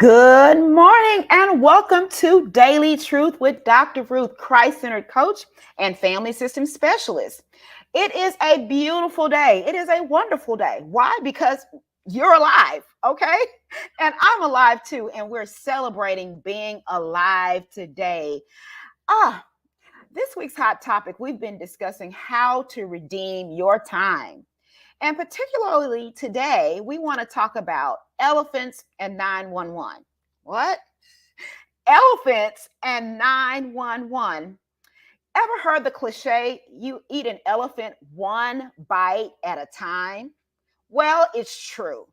Good morning and welcome to Daily Truth with Dr. Ruth, Christ-centered coach and family system specialist. It is a beautiful day. It is a wonderful day. Why? Because you're alive, okay? And I'm alive too, and we're celebrating being alive today. Ah, this week's hot topic, we've been discussing how to redeem your time. And particularly today, we want to talk about elephants and 911. What? Elephants and 911. Ever heard the cliche, you eat an elephant one bite at a time? Well, it's true.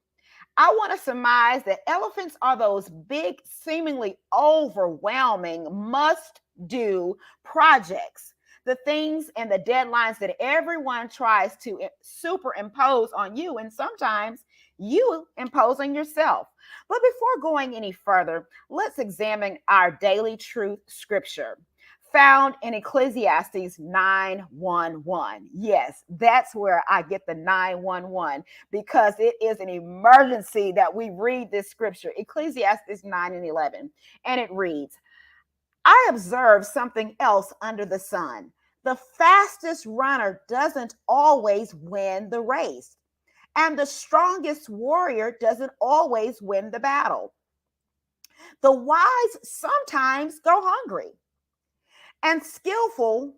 I want to surmise that elephants are those big, seemingly overwhelming, must do projects. The things and the deadlines that everyone tries to superimpose on you, and sometimes you impose on yourself. But before going any further, let's examine our daily truth scripture found in Ecclesiastes 9:11. Yes, that's where I get the 911 because it is an emergency that we read this scripture, Ecclesiastes 9:11. And it reads, I observed something else under the sun. The fastest runner doesn't always win the race, and the strongest warrior doesn't always win the battle. The wise sometimes go hungry and skillful,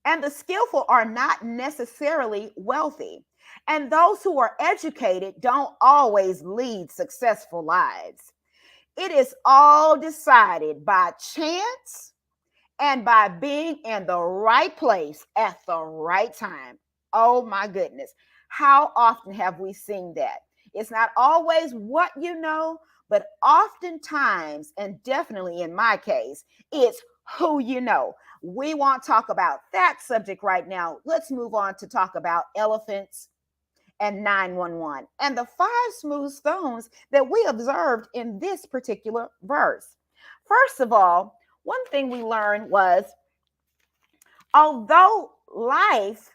and the skillful are not necessarily wealthy. And those who are educated don't always lead successful lives. It is all decided by chance and by being in the right place at the right time. Oh my goodness. How often have we seen that? It's not always what you know, but oftentimes, and definitely in my case, it's who you know. We won't talk about that subject right now. Let's move on to talk about elephants and 911 and the five smooth stones that we observed in this particular verse. First of all, one thing we learned was although life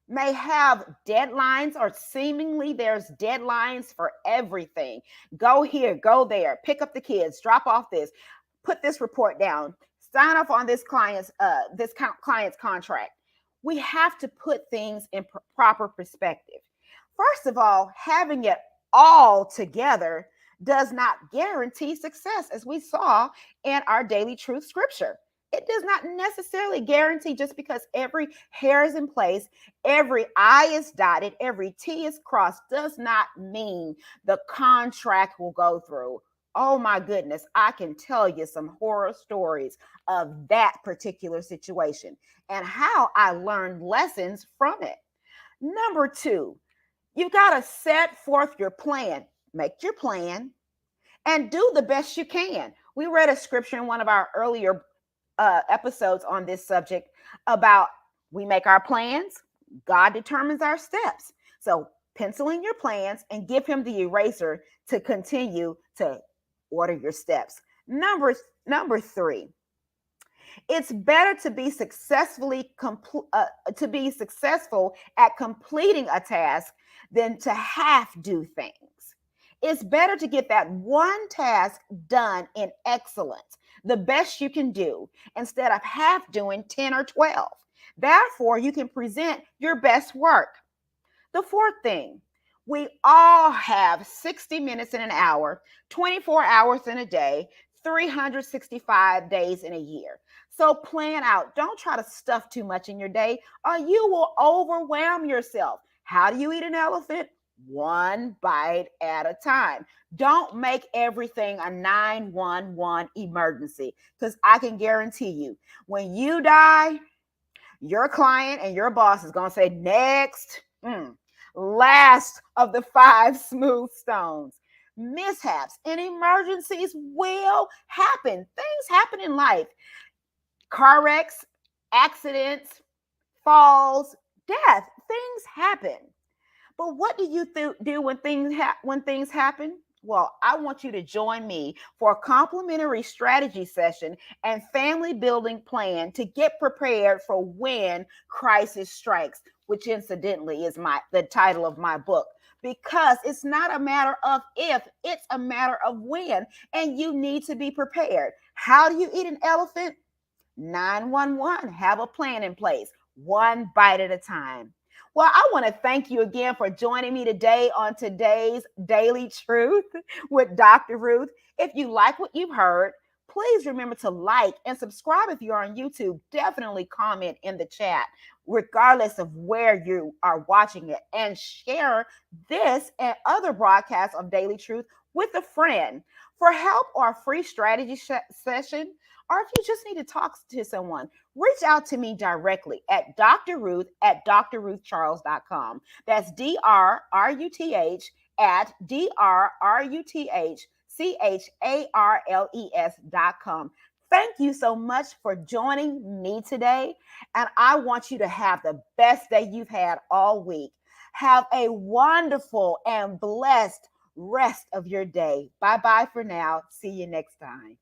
may have deadlines, or seemingly there's deadlines for everything, go here, go there, pick up the kids, drop off this, put this report down, sign off on this client's contract. We have to put things in proper perspective. First of all, having it all together does not guarantee success, as we saw in our daily truth scripture. It does not necessarily guarantee just because every hair is in place, every I is dotted, every T is crossed, does not mean the contract will go through. Oh my goodness, I can tell you some horror stories of that particular situation and how I learned lessons from it. Number two, you got to set forth your plan, make your plan, and do the best you can. We read a scripture in one of our earlier episodes on this subject about we make our plans, God determines our steps. So pencil in your plans and give him the eraser to continue to order your steps. Number three, it's better to be successful at completing a task than to half do things. It's better to get that one task done in excellence, the best you can do, instead of half doing 10 or 12. Therefore, you can present your best work. The fourth thing, we all have 60 minutes in an hour, 24 hours in a day, 365 days in a year. So plan out. Don't try to stuff too much in your day or you will overwhelm yourself. How do you eat an elephant? One bite at a time. Don't make everything a 911 emergency, because I can guarantee you, when you die, your client and your boss is going to say, next. Last of the five smooth stones. Mishaps and emergencies will happen. Things happen in life. Car wrecks, accidents, falls, death. Things happen. But what do you do when things happen? Well, I want you to join me for a complimentary strategy session and family building plan to get prepared for when crisis strikes, which incidentally is the title of my book. because it's not a matter of if, it's a matter of when, and you need to be prepared. How do you eat an elephant? 911. Have a plan in place, one bite at a time. Well, I want to thank you again for joining me today on today's Daily Truth with Dr. Ruth. If you like what you've heard, please remember to like and subscribe if you're on YouTube. Definitely comment in the chat, regardless of where you are watching it, and share this and other broadcasts of Daily Truth with a friend. For help or a free strategy session, or if you just need to talk to someone, reach out to me directly at Dr. Ruth at drruthcharles.com. That's DRRUTH at DRRUTHCHARLES.com. Thank you so much for joining me today. And I want you to have the best day you've had all week. Have a wonderful and blessed rest of your day. Bye bye for now. See you next time.